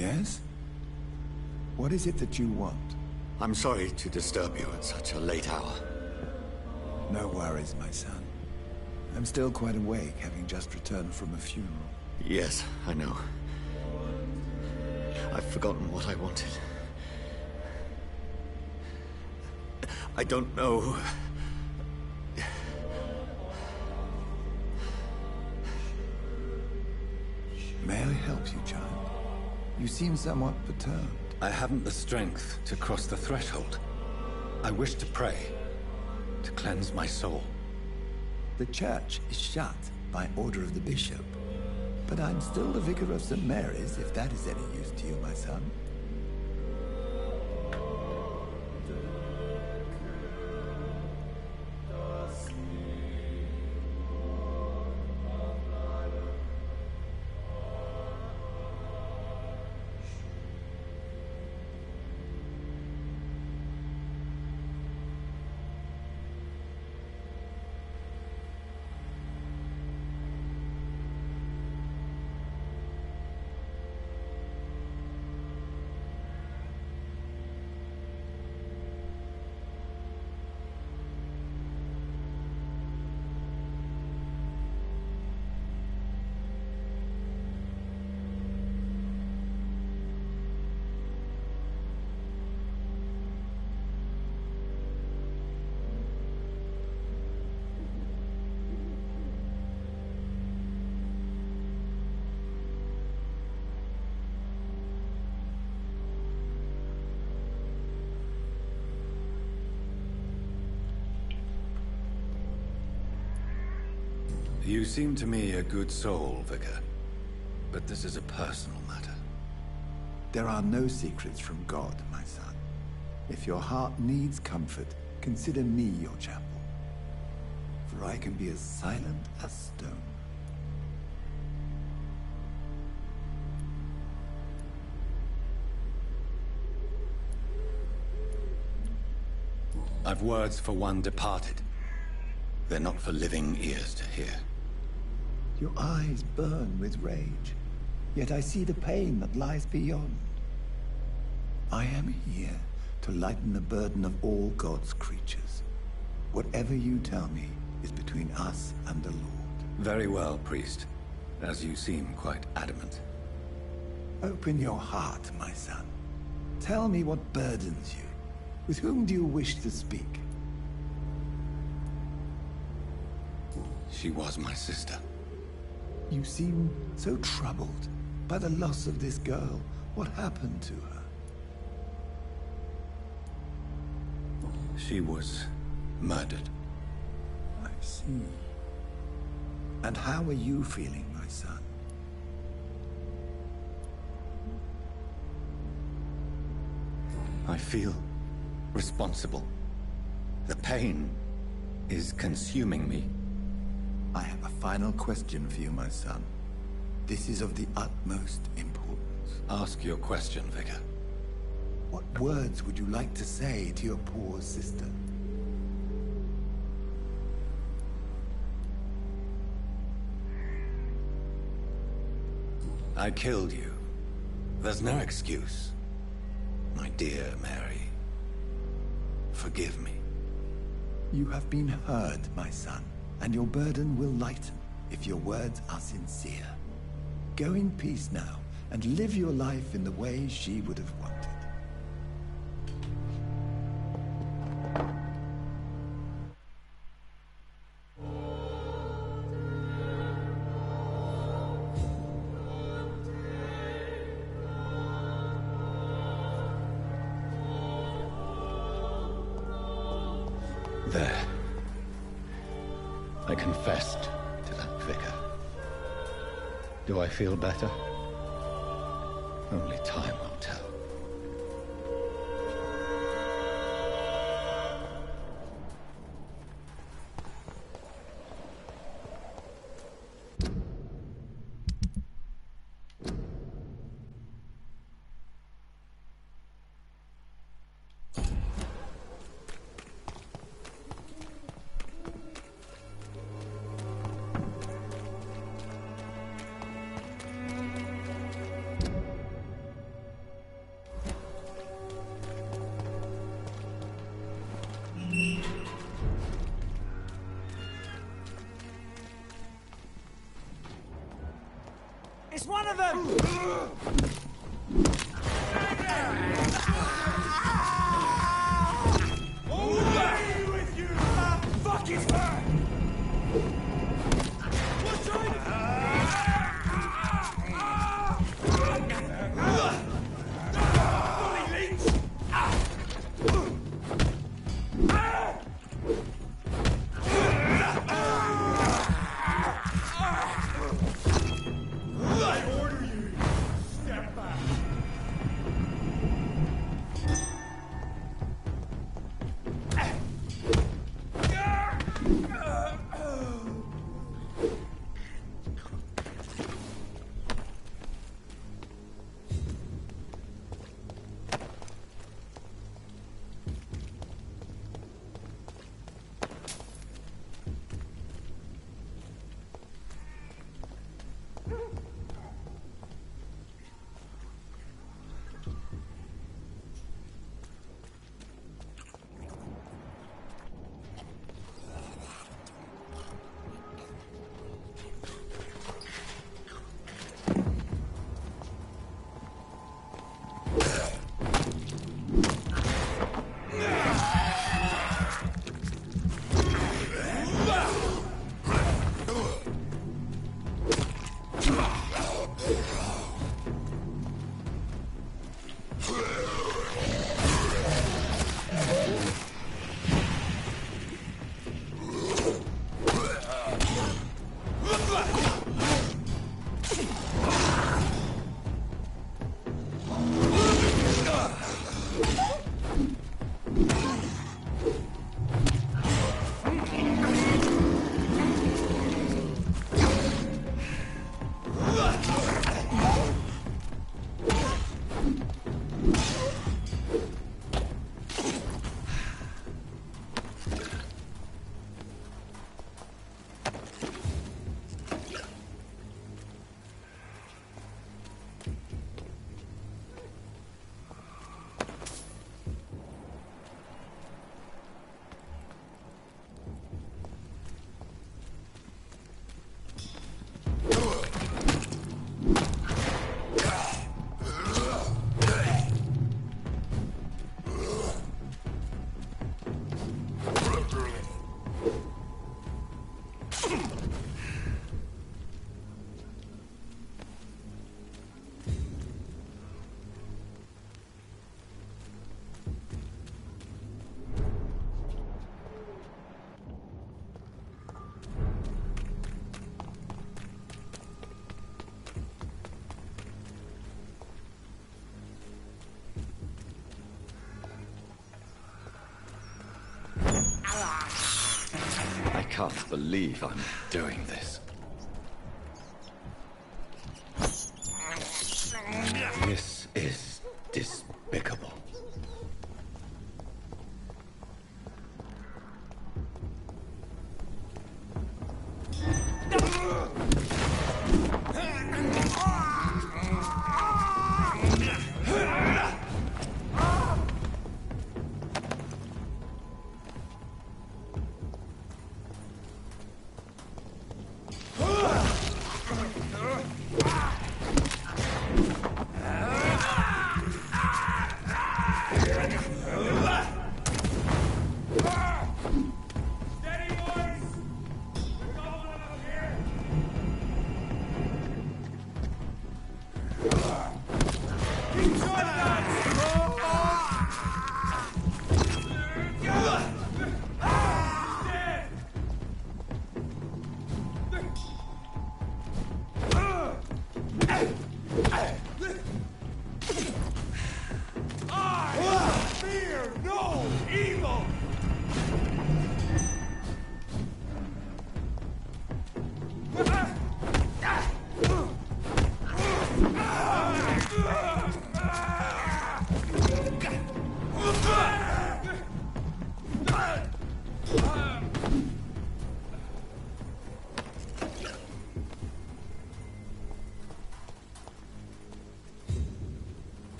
Yes? What is it that you want? I'm sorry to disturb you at such a late hour. No worries, my son. I'm still quite awake, having just returned from a funeral. Yes, I know. I've forgotten what I wanted. I don't know. May I help you, child? You seem somewhat perturbed. I haven't the strength to cross the threshold. I wish to pray, to cleanse my soul. The church is shut by order of the bishop. But I'm still the vicar of St. Mary's, if that is any use to you, my son. You seem to me a good soul, Vicar. But this is a personal matter. There are no secrets from God, my son. If your heart needs comfort, consider me your chapel. For I can be as silent as stone. I've words for one departed. They're not for living ears to hear. Your eyes burn with rage, yet I see the pain that lies beyond. I am here to lighten the burden of all God's creatures. Whatever you tell me is between us and the Lord. Very well, priest. As you seem quite adamant. Open your heart, my son. Tell me what burdens you. With whom do you wish to speak? She was my sister. You seem so troubled by the loss of this girl. What happened to her? She was murdered. I see. And how are you feeling, my son? I feel responsible. The pain is consuming me. I have a final question for you, my son. This is of the utmost importance. Ask your question, Vicar. What words would you like to say to your poor sister? I killed you. There's no excuse. My dear Mary, forgive me. You have been heard, my son, and your burden will lighten if your words are sincere. Go in peace now, and live your life in the way she would have wanted. There. I confessed to that vicar. Do I feel better? Only time will tell. It's one of them! With you! Fuck is her! I can't believe I'm doing this. This is despicable.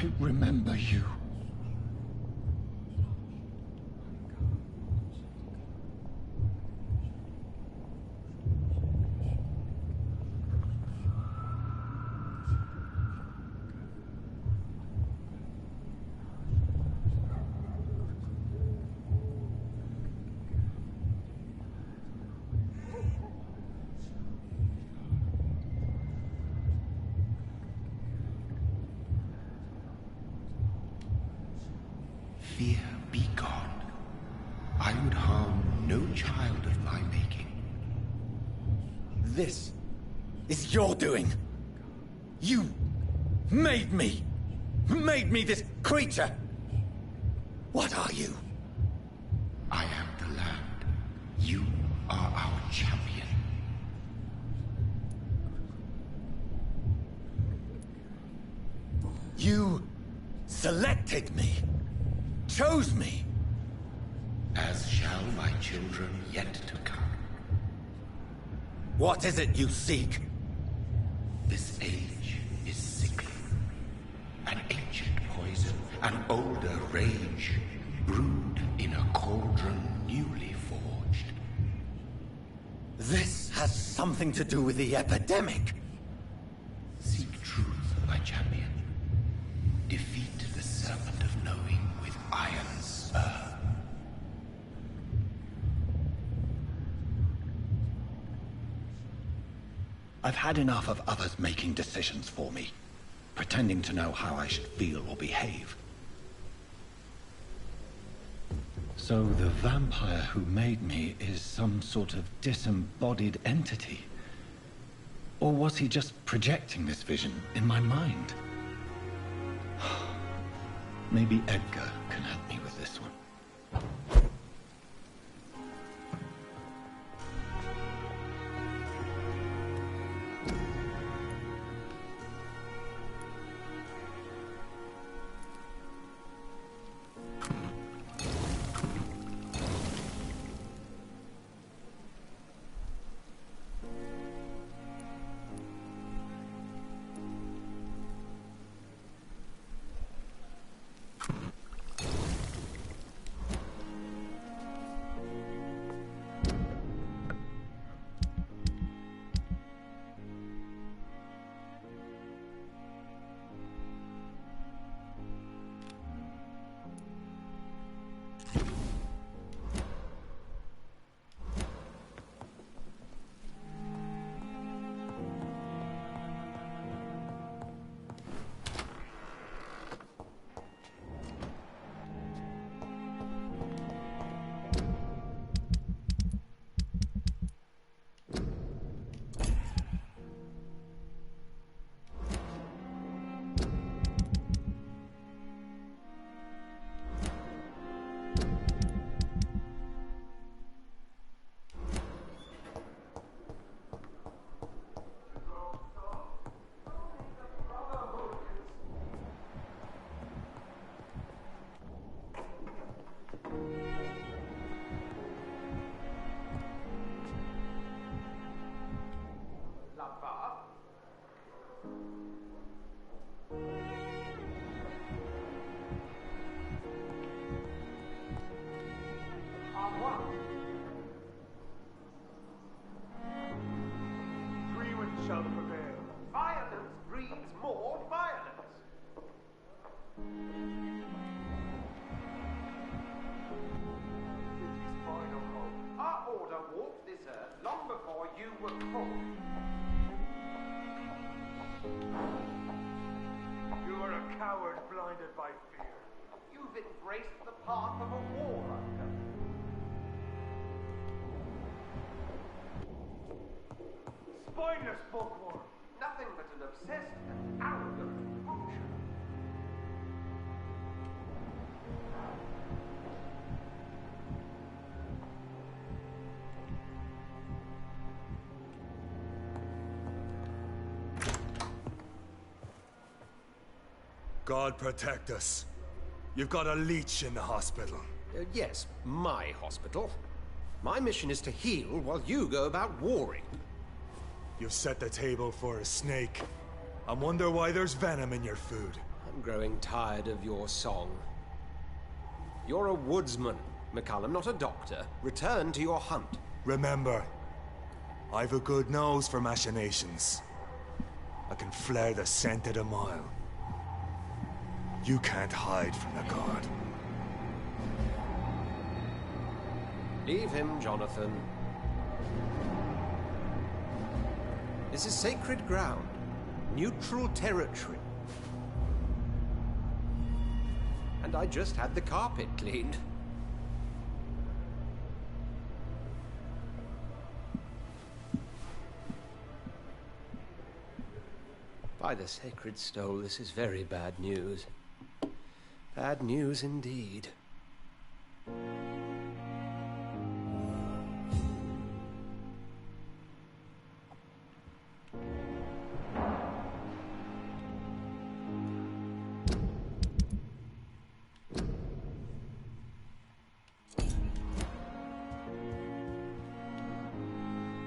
I remember you. Fear be gone. I would harm no child of my making. This is your doing. You made me. Made me this creature. What are you? I am the land. You are our champion. You selected me. Chose me. As shall my children yet to come. What is it you seek? This age is sickly. An ancient poison, an older rage, brewed in a cauldron newly forged. This has something to do with the epidemic. Seek truth, my champion. Defeat the serpent of knowing with iron spur. I've had enough of others making decisions for me, pretending to know how I should feel or behave. So the vampire who made me is some sort of disembodied entity? Or was he just projecting this vision in my mind? Maybe Edgar can help me with this one. Shall prevail. Violence breeds more violence. It is final hope. Our order walked this earth long before you were born. You are a coward blinded by fear. You've embraced the path of a war hunter. Spineless bookworm! Nothing but an obsessed and arrogant poacher. God protect us. You've got a leech in the hospital. Yes, my hospital. My mission is to heal while you go about warring. You've set the table for a snake. I wonder why there's venom in your food. I'm growing tired of your song. You're a woodsman, McCullum, not a doctor. Return to your hunt. Remember, I've a good nose for machinations. I can flare the scent at a mile. You can't hide from the guard. Leave him, Jonathan. This is sacred ground. Neutral territory. And I just had the carpet cleaned. By the sacred stole, this is very bad news. Bad news indeed.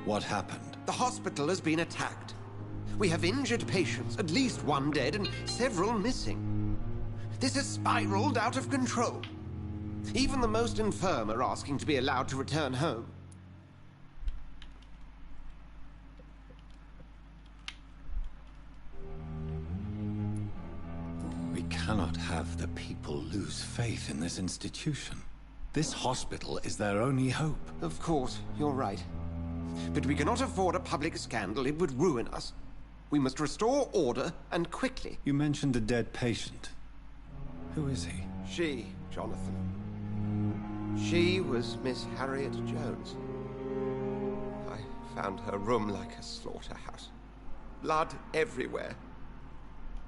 What happened? The hospital has been attacked. We have injured patients, at least one dead and several missing. This has spiraled out of control. Even the most infirm are asking to be allowed to return home. We cannot have the people lose faith in this institution. This hospital is their only hope. Of course, you're right. But we cannot afford a public scandal. It would ruin us. We must restore order, and quickly. You mentioned a dead patient. Who is he? She, Jonathan. She was Miss Harriet Jones. I found her room like a slaughterhouse. Blood everywhere.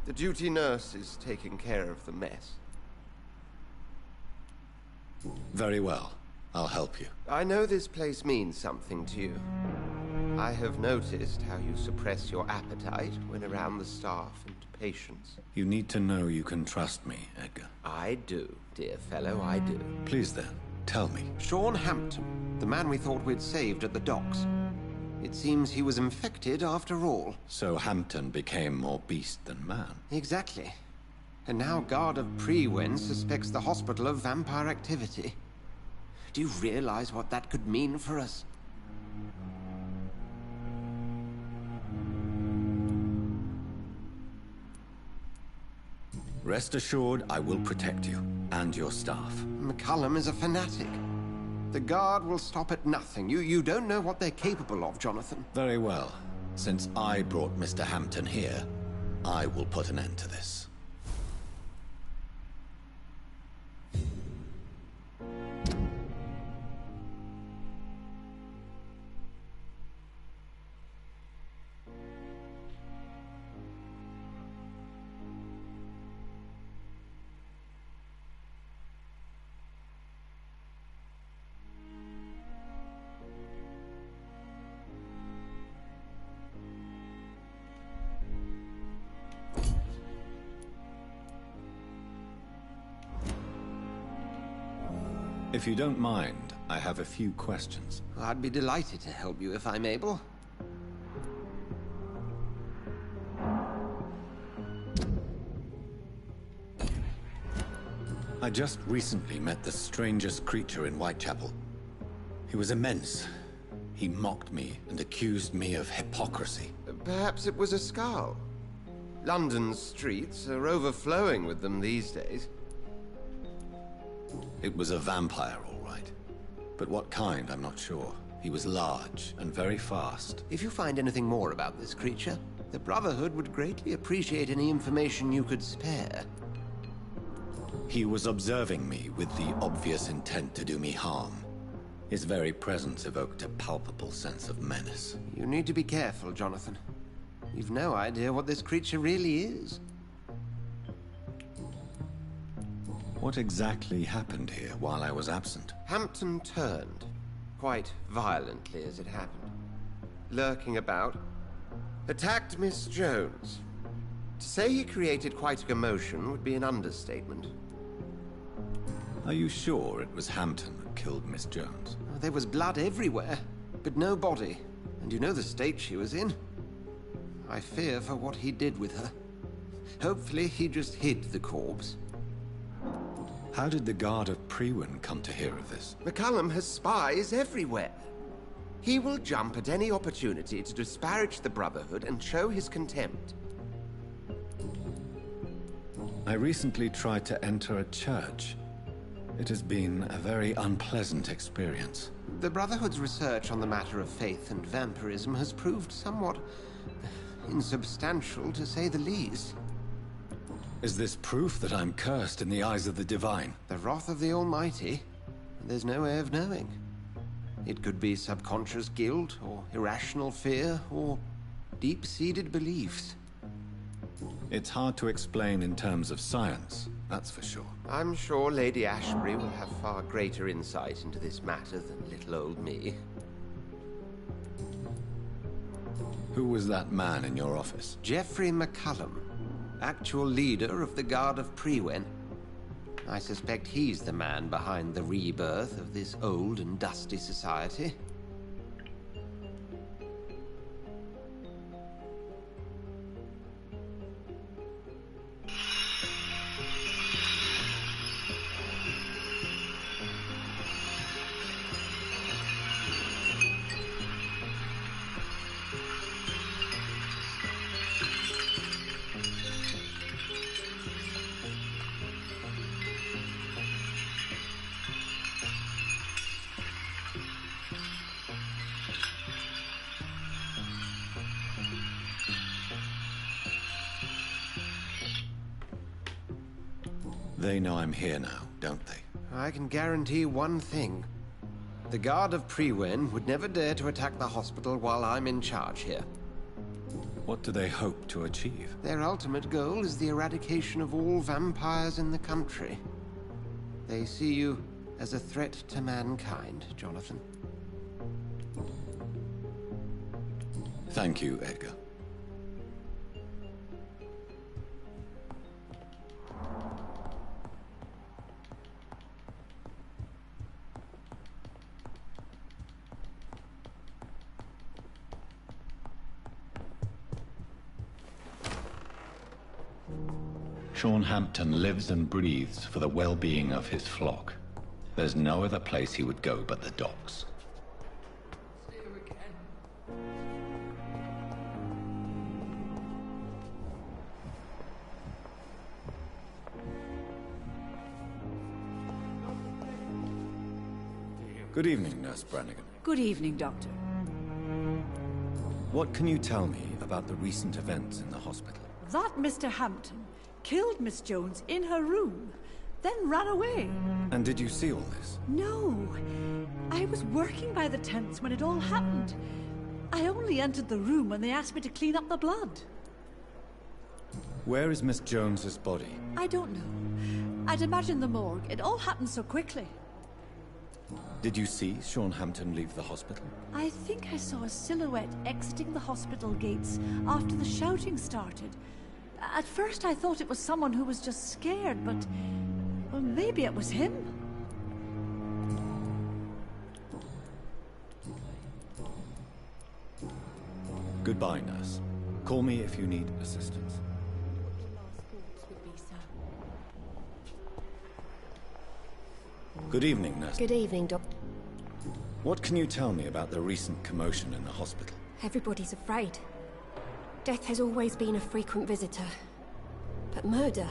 The duty nurse is taking care of the mess. Very well. I'll help you. I know this place means something to you. I have noticed how you suppress your appetite when around the staff and patients. You need to know you can trust me, Edgar. I do, dear fellow, I do. Please then, tell me. Sean Hampton, the man we thought we'd saved at the docks. It seems he was infected after all. So Hampton became more beast than man. Exactly. And now Guard of Prewen suspects the hospital of vampire activity. Do you realize what that could mean for us? Rest assured, I will protect you and your staff. McCullum is a fanatic. The Guard will stop at nothing. You don't know what they're capable of, Jonathan. Very well. Since I brought Mr. Hampton here, I will put an end to this. If you don't mind, I have a few questions. I'd be delighted to help you if I'm able. I just recently met the strangest creature in Whitechapel. He was immense. He mocked me and accused me of hypocrisy. Perhaps it was a skull. London's streets are overflowing with them these days. It was a vampire, all right. But what kind, I'm not sure. He was large and very fast. If you find anything more about this creature, the Brotherhood would greatly appreciate any information you could spare. He was observing me with the obvious intent to do me harm. His very presence evoked a palpable sense of menace. You need to be careful, Jonathan. You've no idea what this creature really is. What exactly happened here while I was absent? Hampton turned, quite violently as it happened. Lurking about, attacked Miss Jones. To say he created quite a commotion would be an understatement. Are you sure it was Hampton that killed Miss Jones? There was blood everywhere, but no body. And you know the state she was in. I fear for what he did with her. Hopefully he just hid the corpse. How did the Guard of Priwen come to hear of this? McCullum has spies everywhere. He will jump at any opportunity to disparage the Brotherhood and show his contempt. I recently tried to enter a church. It has been a very unpleasant experience. The Brotherhood's research on the matter of faith and vampirism has proved somewhat insubstantial, to say the least. Is this proof that I'm cursed in the eyes of the Divine? The wrath of the Almighty? There's no way of knowing. It could be subconscious guilt, or irrational fear, or deep-seated beliefs. It's hard to explain in terms of science, that's for sure. I'm sure Lady Ashbury will have far greater insight into this matter than little old me. Who was that man in your office? Geoffrey McCullum, actual leader of the Guard of Priwen. I suspect he's the man behind the rebirth of this old and dusty society. They know I'm here now, don't they? I can guarantee one thing. The Guard of Priwen would never dare to attack the hospital while I'm in charge here. What do they hope to achieve? Their ultimate goal is the eradication of all vampires in the country. They see you as a threat to mankind, Jonathan. Thank you, Edgar. Sean Hampton lives and breathes for the well-being of his flock. There's no other place he would go but the docks. Good evening, Nurse Brannigan. Good evening, Doctor. What can you tell me about the recent events in the hospital? That Mr. Hampton killed Miss Jones in her room, then ran away. And did you see all this? No. I was working by the tents when it all happened. I only entered the room when they asked me to clean up the blood. Where is Miss Jones's body? I don't know. I'd imagine the morgue. It all happened so quickly. Did you see Sean Hampton leave the hospital? I think I saw a silhouette exiting the hospital gates after the shouting started. At first I thought it was someone who was just scared, but... well, maybe it was him. Goodbye, nurse. Call me if you need assistance. Good evening, nurse. Good evening, Doc. What can you tell me about the recent commotion in the hospital? Everybody's afraid. Death has always been a frequent visitor. But murder?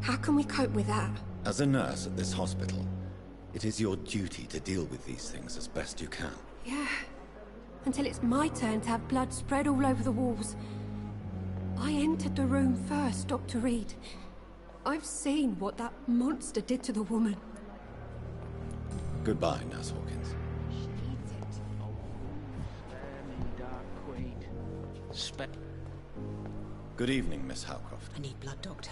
How can we cope with that? As a nurse at this hospital, it is your duty to deal with these things as best you can. Yeah. Until it's my turn to have blood spread all over the walls. I entered the room first, Dr. Reed. I've seen what that monster did to the woman. Goodbye, Nurse Hawkins. Good evening, Miss Howcroft. I need blood, Doctor.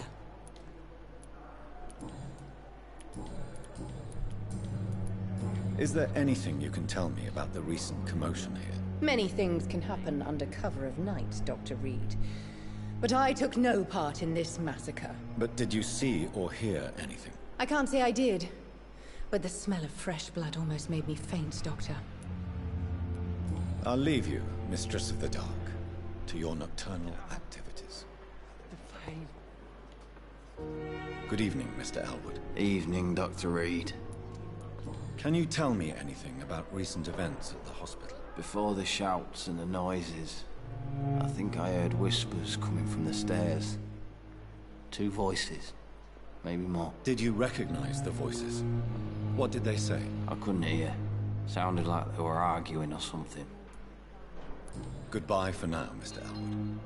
Is there anything you can tell me about the recent commotion here? Many things can happen under cover of night, Dr. Reed. But I took no part in this massacre. But did you see or hear anything? I can't say I did. But the smell of fresh blood almost made me faint, Doctor. I'll leave you, Mistress of the Dark, to your nocturnal activities. The flame. Good evening, Mr. Elwood. Evening, Dr. Reed. Can you tell me anything about recent events at the hospital? Before the shouts and the noises, I think I heard whispers coming from the stairs. 2 voices, maybe more. Did you recognize the voices? What did they say? I couldn't hear. Sounded like they were arguing or something. Goodbye for now, Mr. Elwood.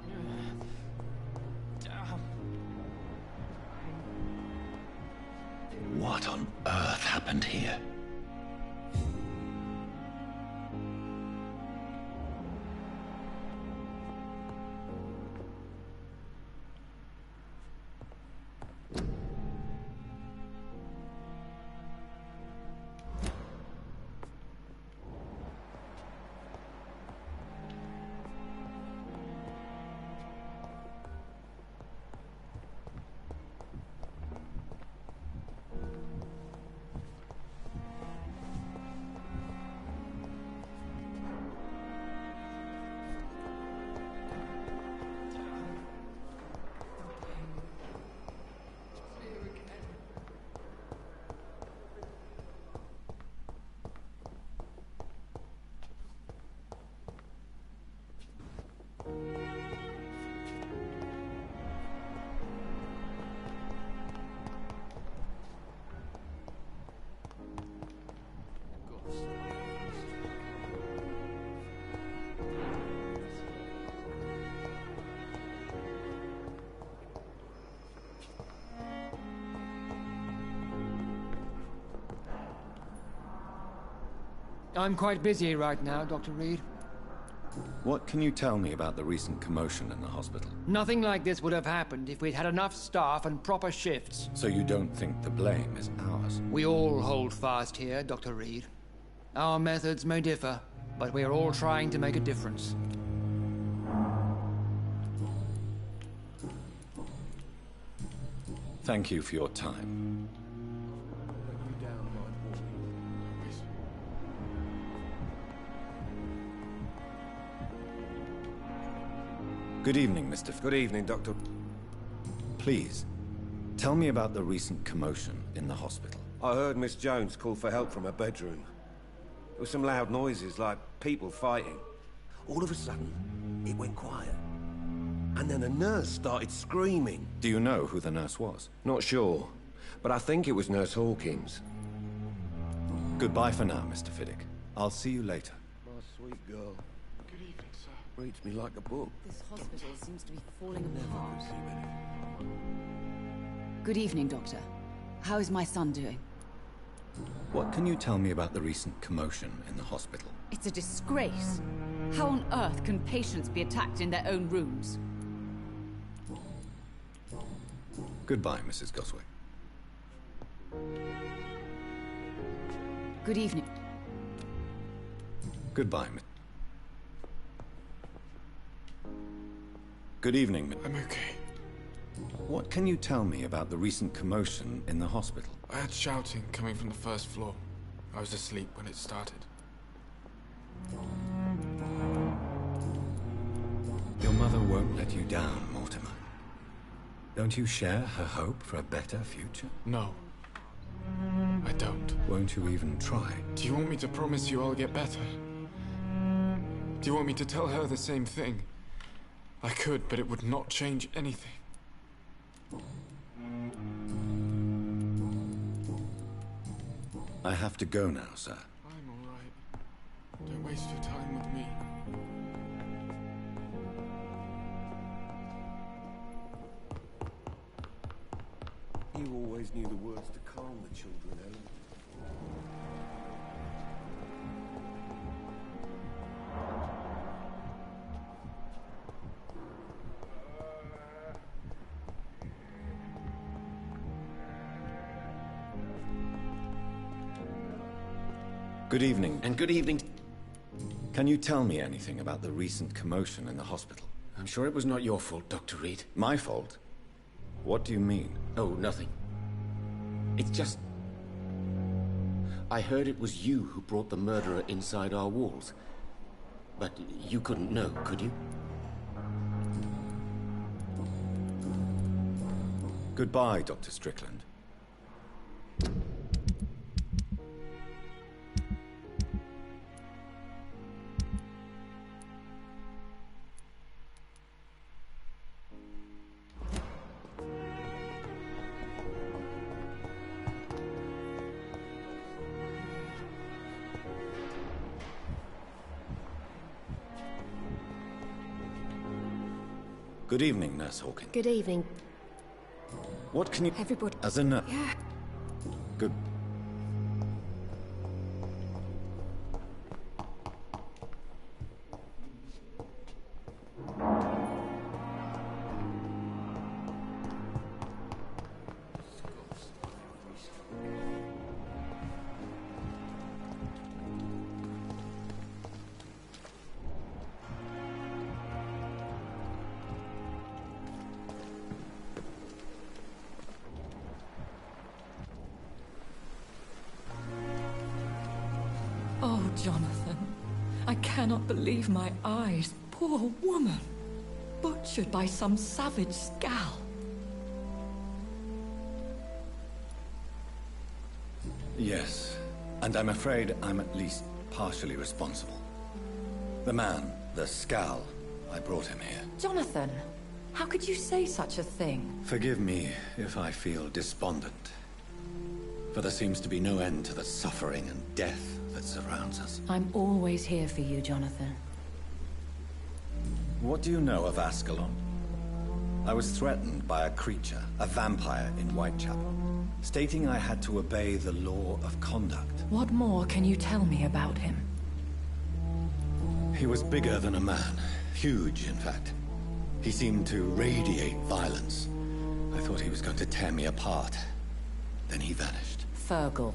What on earth happened here? I'm quite busy right now, Dr. Reed. What can you tell me about the recent commotion in the hospital? Nothing like this would have happened if we'd had enough staff and proper shifts. So you don't think the blame is ours? We all hold fast here, Dr. Reed. Our methods may differ, but we are all trying to make a difference. Thank you for your time. Good evening, Mr. Good evening, Doctor. Please, tell me about the recent commotion in the hospital. I heard Miss Jones call for help from her bedroom. There were some loud noises, like people fighting. All of a sudden, it went quiet. And then a nurse started screaming. Do you know who the nurse was? Not sure, but I think it was Nurse Hawkins. Goodbye for now, Mr. Fiddick. I'll see you later. My sweet girl. Good evening, sir. Reads me like a book. This hospital seems to be falling apart. Good evening, Doctor. How is my son doing? What can you tell me about the recent commotion in the hospital? It's a disgrace. How on earth can patients be attacked in their own rooms? Goodbye, Mrs. Goswick. Good evening. Goodbye, Miss. Good evening. I'm okay. What can you tell me about the recent commotion in the hospital? I had shouting coming from the first floor. I was asleep when it started. Your mother won't let you down, Mortimer. Don't you share her hope for a better future? No. I don't. Won't you even try? Do you want me to promise you I'll get better? Do you want me to tell her the same thing? I could, but it would not change anything. I have to go now, sir. I'm all right. Don't waste your time with me. You always knew the words to calm the children, Ellen. Good evening. And good evening. Can you tell me anything about the recent commotion in the hospital? I'm sure it was not your fault, Dr. Reed. My fault? What do you mean? Oh, nothing. It's just... I heard it was you who brought the murderer inside our walls. But you couldn't know, could you? Goodbye, Dr. Strickland. Good evening, Nurse Hawkins. Good evening. What can you... Everybody... As a nurse... Yeah. Good... Oh, Jonathan, I cannot believe my eyes. Poor woman, butchered by some savage scowl. Yes, and I'm afraid I'm at least partially responsible. The man, the Scowl, I brought him here. Jonathan, how could you say such a thing? Forgive me if I feel despondent. For there seems to be no end to the suffering and death that surrounds us. I'm always here for you, Jonathan. What do you know of Ascalon? I was threatened by a creature, a vampire in Whitechapel, stating I had to obey the law of conduct. What more can you tell me about him? He was bigger than a man. Huge, in fact. He seemed to radiate violence. I thought he was going to tear me apart. Then he vanished. Fergal,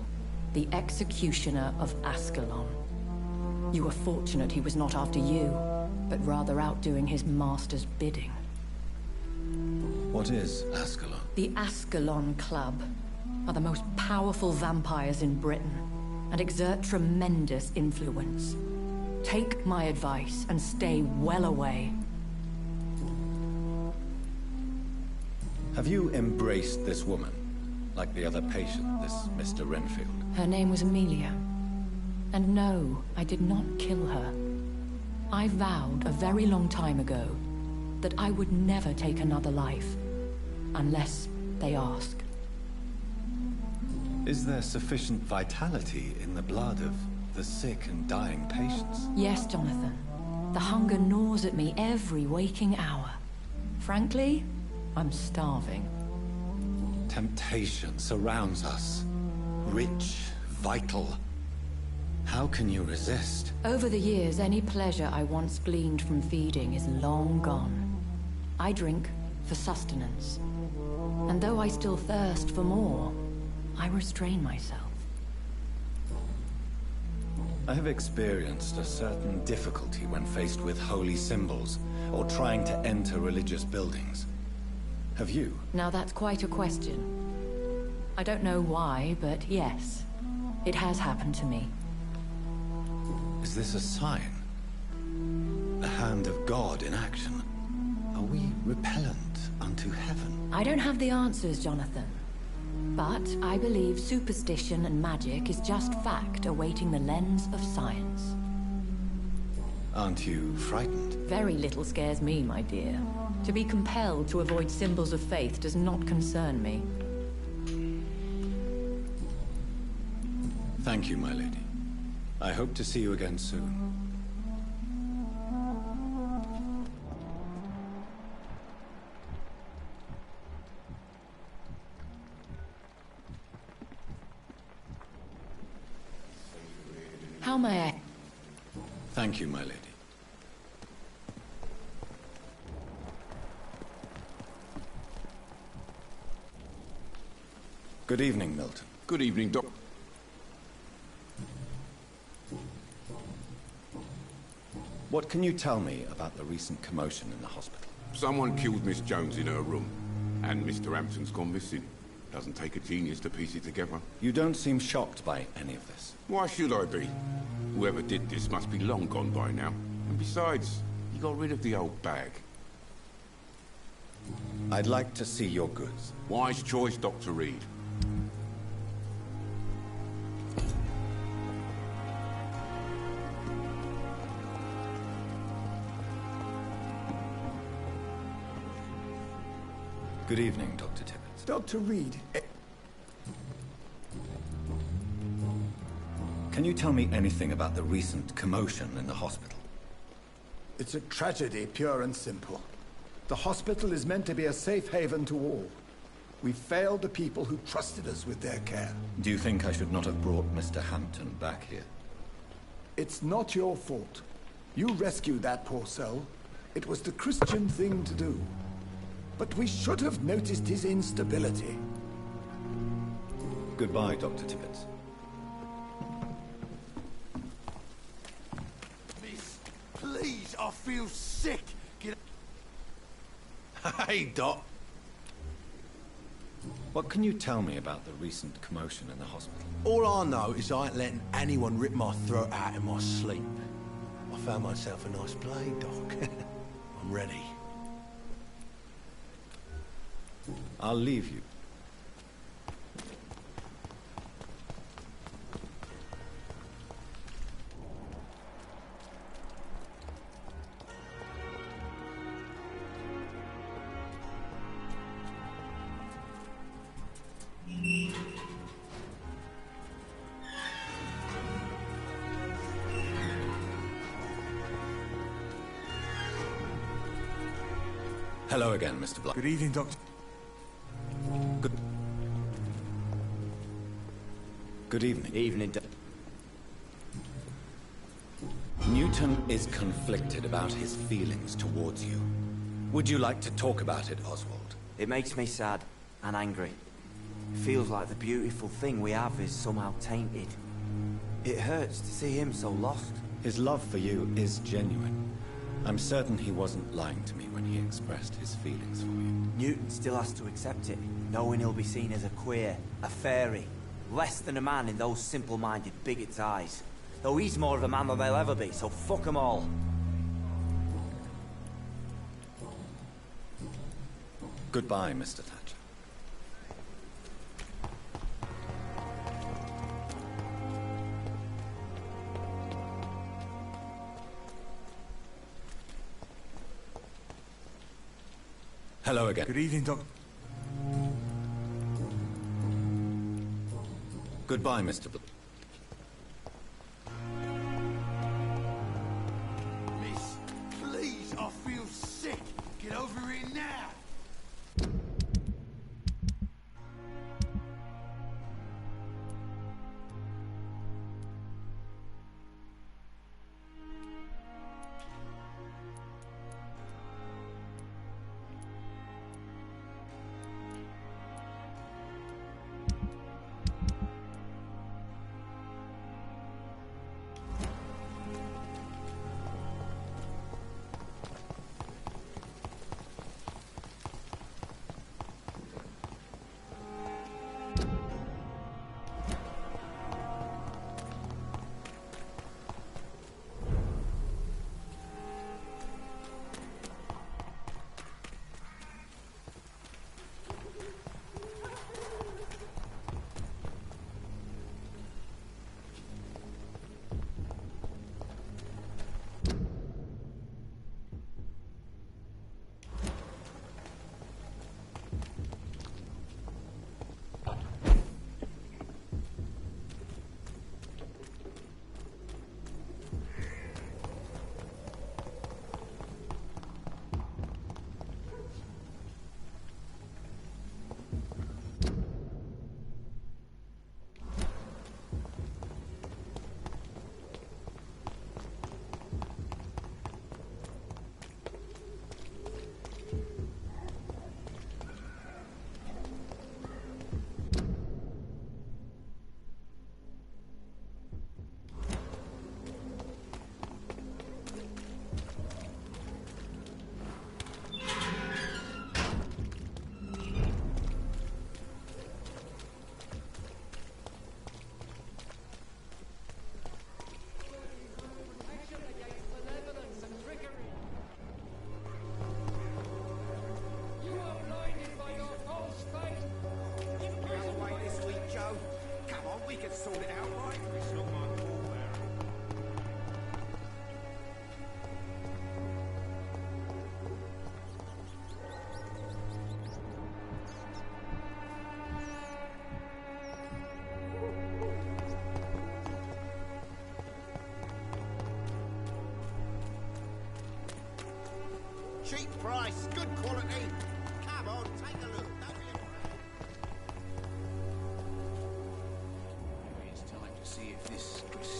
the executioner of Ascalon. You were fortunate he was not after you, but rather out doing his master's bidding. What is Ascalon? The Ascalon Club are the most powerful vampires in Britain and exert tremendous influence. Take my advice and stay well away. Have you embraced this woman? Like the other patient, this Mr. Renfield? Her name was Amelia. And no, I did not kill her. I vowed a very long time ago that I would never take another life, unless they ask. Is there sufficient vitality in the blood of the sick and dying patients? Yes, Jonathan. The hunger gnaws at me every waking hour. Frankly, I'm starving. Temptation surrounds us. Rich, vital. How can you resist? Over the years, any pleasure I once gleaned from feeding is long gone. I drink for sustenance. And though I still thirst for more, I restrain myself. I have experienced a certain difficulty when faced with holy symbols or trying to enter religious buildings. Have you? Now that's quite a question. I don't know why, but yes, it has happened to me. Is this a sign? The hand of God in action? Are we repellent unto heaven? I don't have the answers, Jonathan. But I believe superstition and magic is just fact awaiting the lens of science. Aren't you frightened? Very little scares me, my dear. To be compelled to avoid symbols of faith does not concern me. Thank you, my lady. I hope to see you again soon. How may I? Thank you, my lady. Good evening, Milton. Good evening, Doc. What can you tell me about the recent commotion in the hospital? Someone killed Miss Jones in her room, and Mr. Hampton's gone missing. Doesn't take a genius to piece it together. You don't seem shocked by any of this. Why should I be? Whoever did this must be long gone by now. And besides, he got rid of the old bag. I'd like to see your goods. Wise choice, Dr. Reed. Good evening, Dr. Tibbets. Dr. Reed, Can you tell me anything about the recent commotion in the hospital? it's a tragedy, pure and simple. The hospital is meant to be a safe haven to all. We failed the people who trusted us with their care. Do you think I should not have brought Mr. Hampton back here? It's not your fault. You rescued that poor soul. It was the Christian thing to do. But we should have noticed his instability. Goodbye, Dr. Tibbets. Miss, please, I feel sick. Get... Hey, Doc. What can you tell me about the recent commotion in the hospital? All I know is I ain't letting anyone rip my throat out in my sleep. I found myself a nice blade, Doc. I'm ready. I'll leave you. Hello again, Mr. Blunt. Good evening, Doctor. Good evening. Evening, Newton is conflicted about his feelings towards you. Would you like to talk about it, Oswald? It makes me sad and angry. It feels like the beautiful thing we have is somehow tainted. It hurts to see him so lost. His love for you is genuine. I'm certain he wasn't lying to me when he expressed his feelings for you. Newton still has to accept it, knowing he'll be seen as a queer, a fairy, less than a man in those simple-minded bigots' eyes. Though he's more of a man than they'll ever be, so fuck them all. Goodbye, Mr. Thatcher. Hello again. Good evening, Doctor. Goodbye, Mr. Blunt. Miss, please, I feel sick. Get over here now.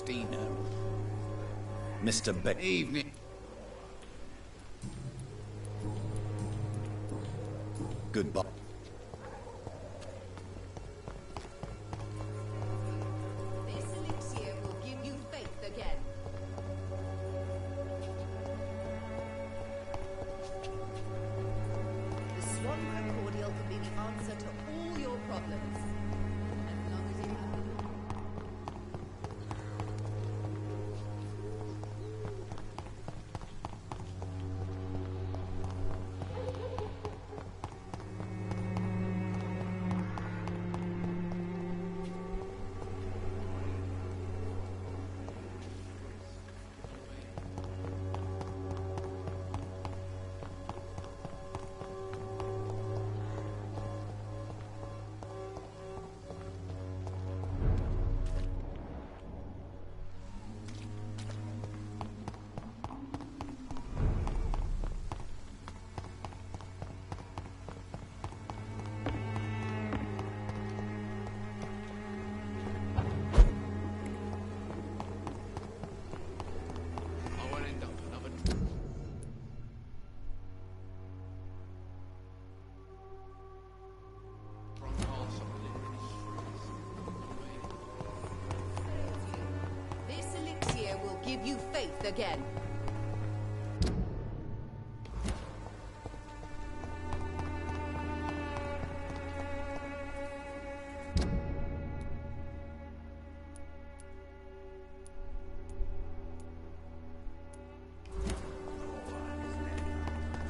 Christina. Mr. Evening. Goodbye. This elixir will give you faith again. The Swan Cordial can be the answer to all your problems. As long as you have give you faith again.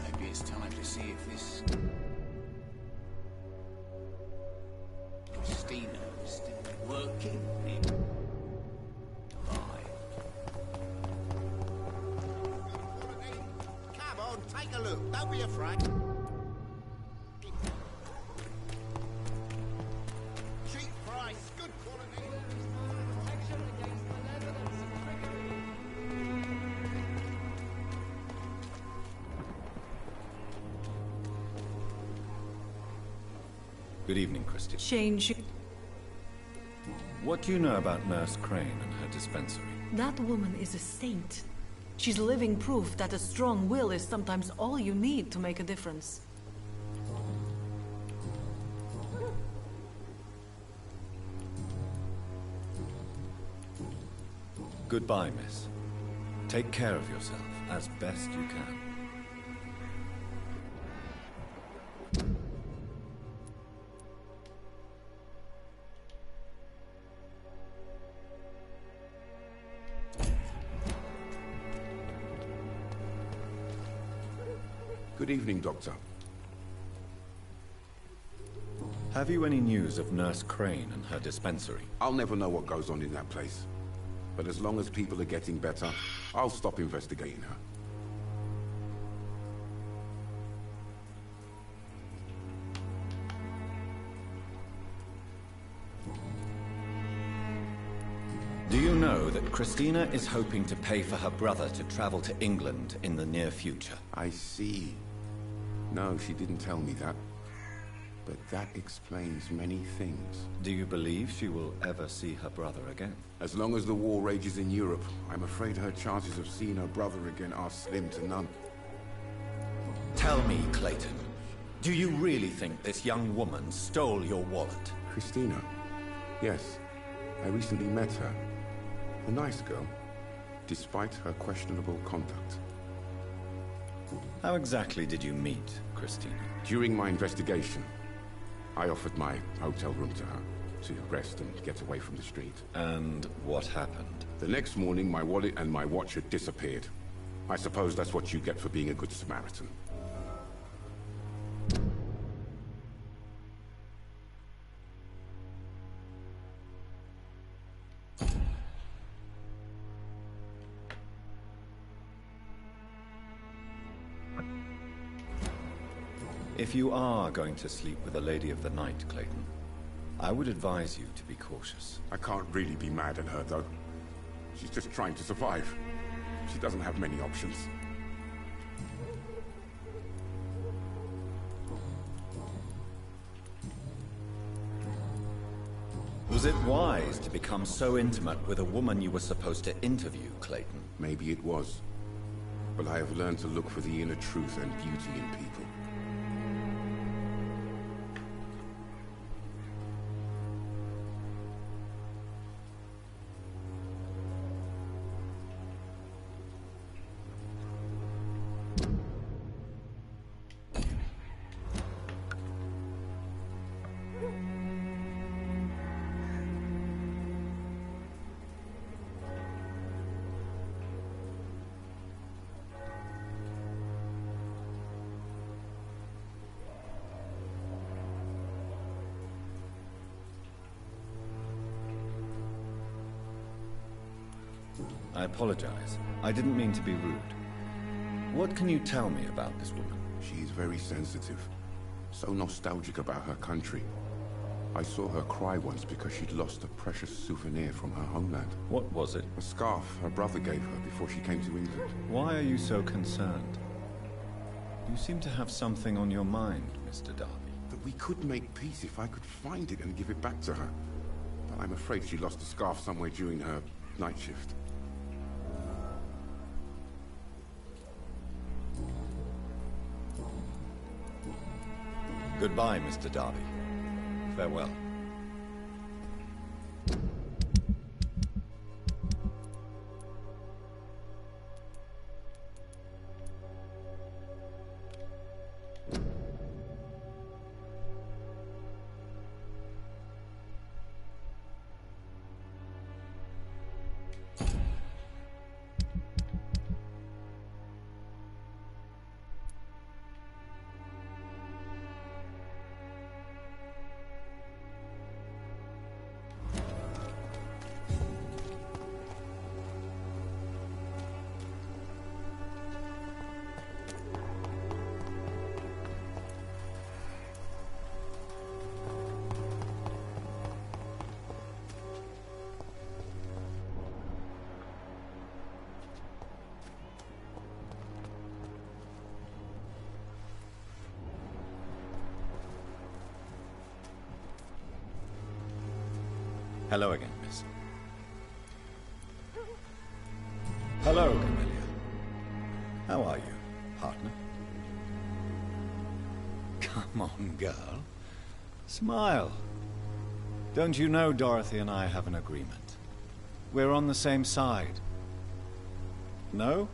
Maybe it's time to see if this Christina is still working. Take a look. Don't be afraid. Cheap price, good quality. Protection against malevolence and trickery. Good evening, Christy. Change. What do you know about Nurse Crane and her dispensary? That woman is a saint. She's living proof that a strong will is sometimes all you need to make a difference. Goodbye, miss. Take care of yourself as best you can. Good evening, Doctor. Have you any news of Nurse Crane and her dispensary? I'll never know what goes on in that place. But as long as people are getting better, I'll stop investigating her. Do you know that Christina is hoping to pay for her brother to travel to England in the near future? I see. No, she didn't tell me that. But that explains many things. Do you believe she will ever see her brother again? As long as the war rages in Europe, I'm afraid her chances of seeing her brother again are slim to none. Tell me, Clayton, do you really think this young woman stole your wallet? Christina? Yes. I recently met her. A nice girl, despite her questionable conduct. How exactly did you meet Christina? During my investigation, I offered my hotel room to her to rest and get away from the street. And what happened? The next morning, my wallet and my watch had disappeared. I suppose that's what you get for being a good Samaritan. If you are going to sleep with a lady of the night, Clayton, I would advise you to be cautious. I can't really be mad at her, though. She's just trying to survive. She doesn't have many options. Was it wise to become so intimate with a woman you were supposed to interview, Clayton? Maybe it was. But I have learned to look for the inner truth and beauty in people. I apologize. I didn't mean to be rude. What can you tell me about this woman? She is very sensitive. So nostalgic about her country. I saw her cry once because she'd lost a precious souvenir from her homeland. What was it? A scarf her brother gave her before she came to England. Why are you so concerned? You seem to have something on your mind, Mr. Darby. That we could make peace if I could find it and give it back to her. But I'm afraid she lost the scarf somewhere during her night shift. Goodbye, Mr. Darby. Farewell. Hello again, miss. Hello, Camellia. How are you, partner? Come on, girl. Smile. Don't you know Dorothy and I have an agreement? We're on the same side. No?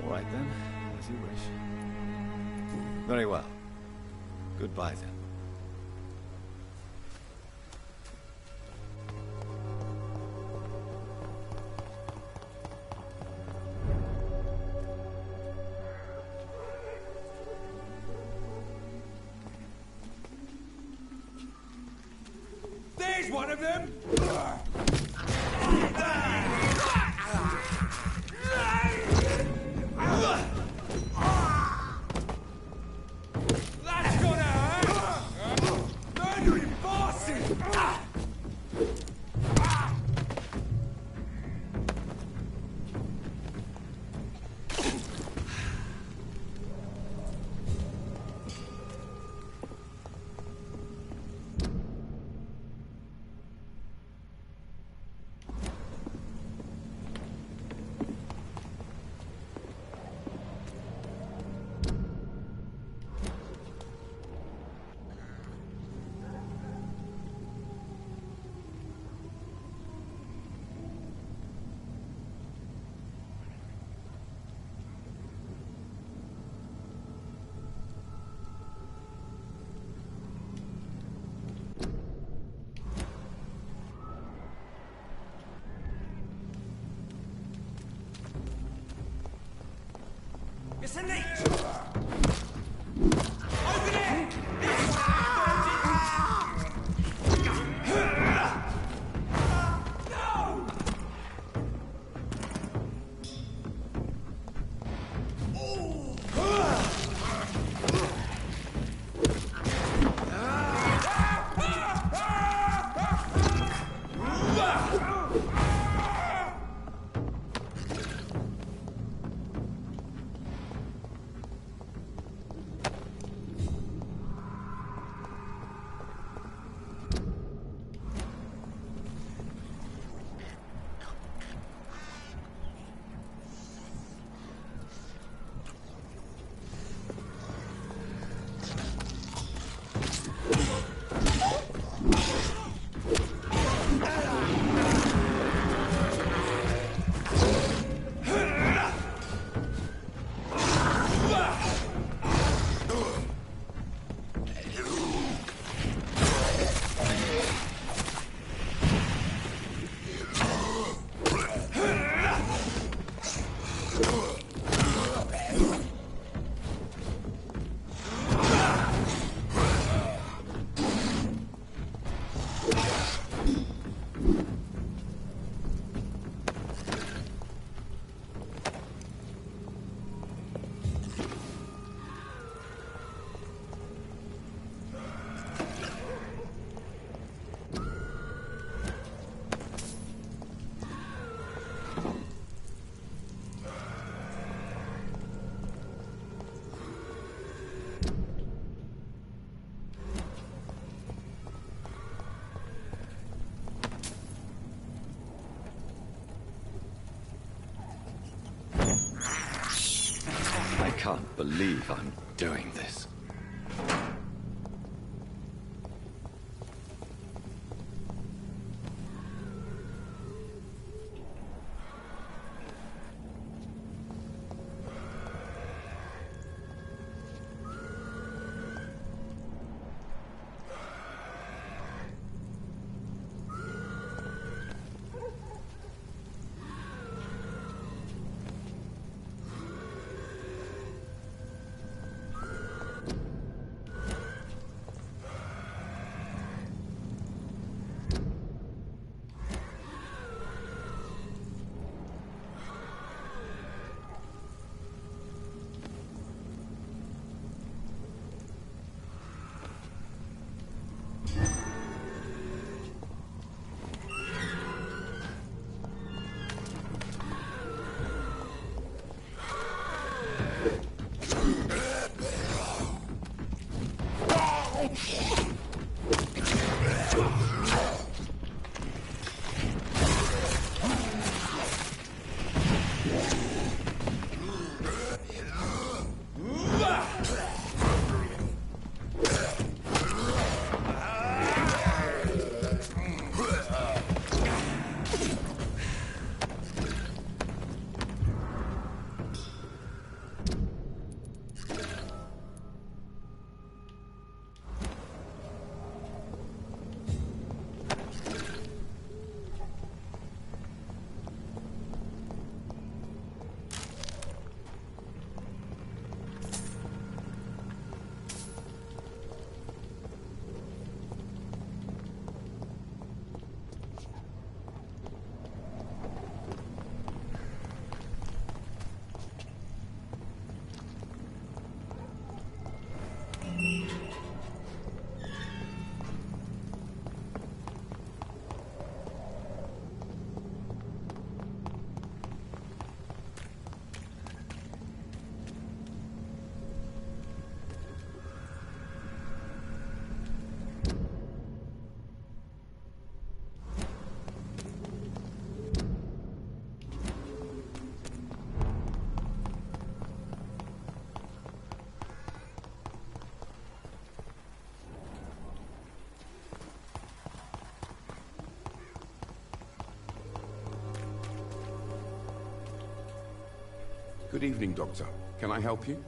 All right then, as you wish. Very well. Goodbye then. There's one of them! That's gonna hurt! Murdering bastard! It's a leech! Open it! No! can't believe I'm doing this. Good evening, Doctor. Can I help you?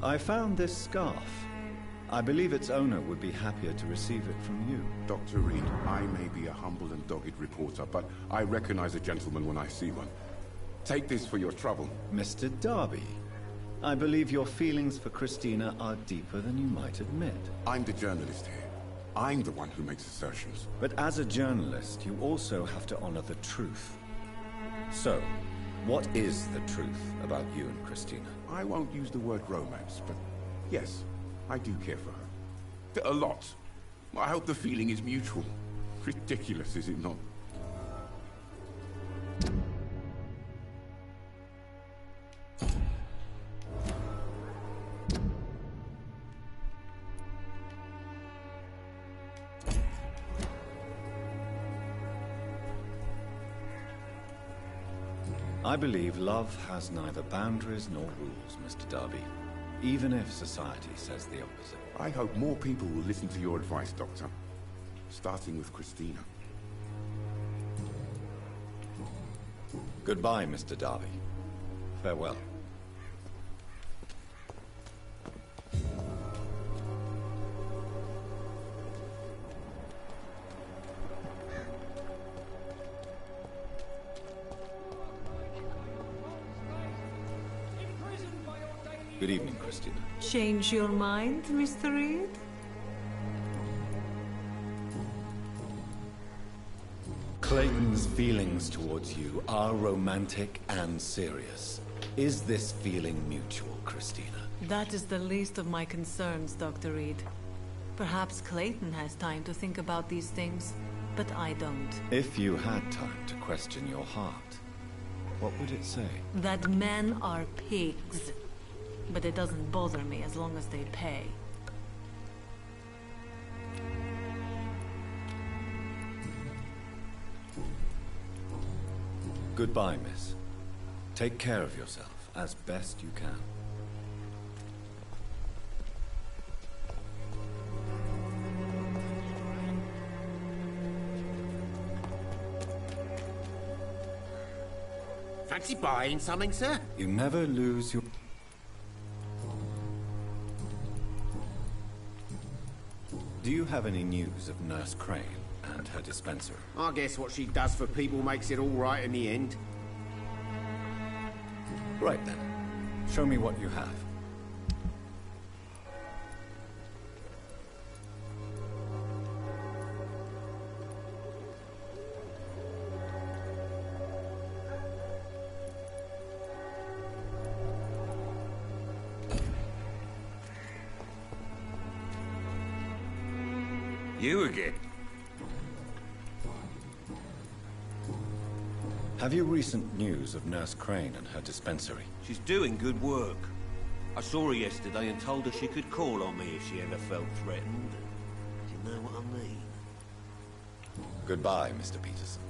I found this scarf. I believe its owner would be happier to receive it from you. Dr. Reed, I may be a humble and dogged reporter, but I recognize a gentleman when I see one. Take this for your trouble. Mr. Darby, I believe your feelings for Christina are deeper than you might admit. I'm the journalist here. I'm the one who makes assertions. But as a journalist, you also have to honor the truth. So, what is the truth about you and Christina? I won't use the word romance, but yes, I do care for her. A lot. I hope the feeling is mutual. Ridiculous, is it not? I believe love has neither boundaries nor rules, Mr. Darby, even if society says the opposite. I hope more people will listen to your advice, Doctor. Starting with Christina. Goodbye, Mr. Darby. Farewell. Good evening, Christina. Change your mind, Mr. Reed? Clayton's feelings towards you are romantic and serious. Is this feeling mutual, Christina? That is the least of my concerns, Dr. Reed. Perhaps Clayton has time to think about these things, but I don't. If you had time to question your heart, what would it say? That men are pigs. But it doesn't bother me as long as they pay. Goodbye, miss. Take care of yourself as best you can. Fancy buying something, sir? You never lose your... Do you have any news of Nurse Crane and her dispensary? I guess what she does for people makes it all right in the end. Right then. Show me what you have. You again? Have you recent news of Nurse Crane and her dispensary? She's doing good work. I saw her yesterday and told her she could call on me if she ever felt threatened. Do you know what I mean? Goodbye, Mr. Peterson.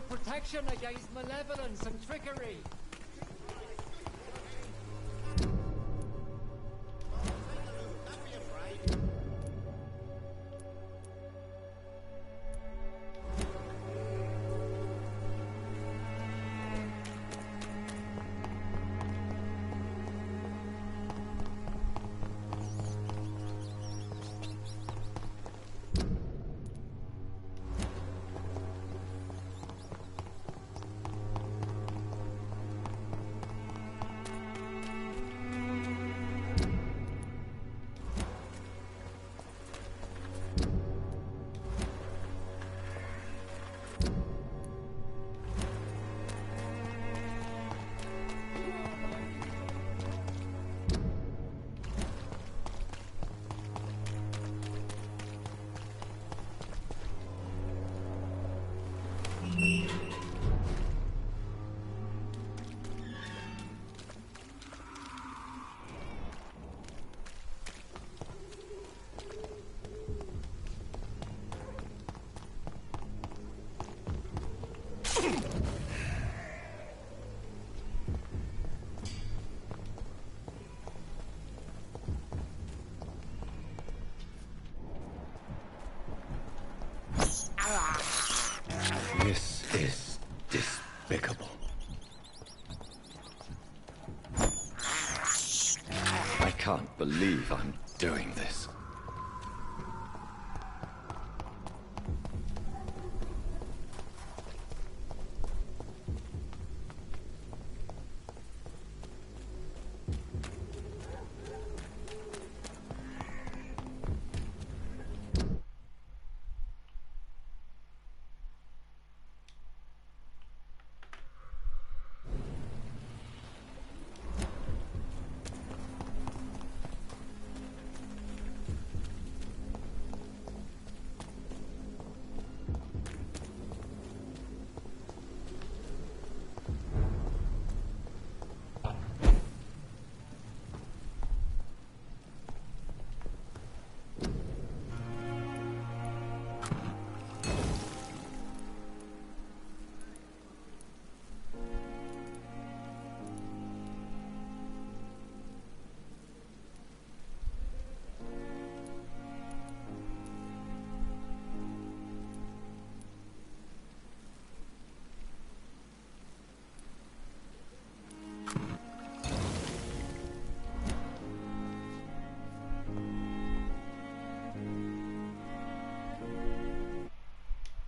Protection against malevolence and trickery. This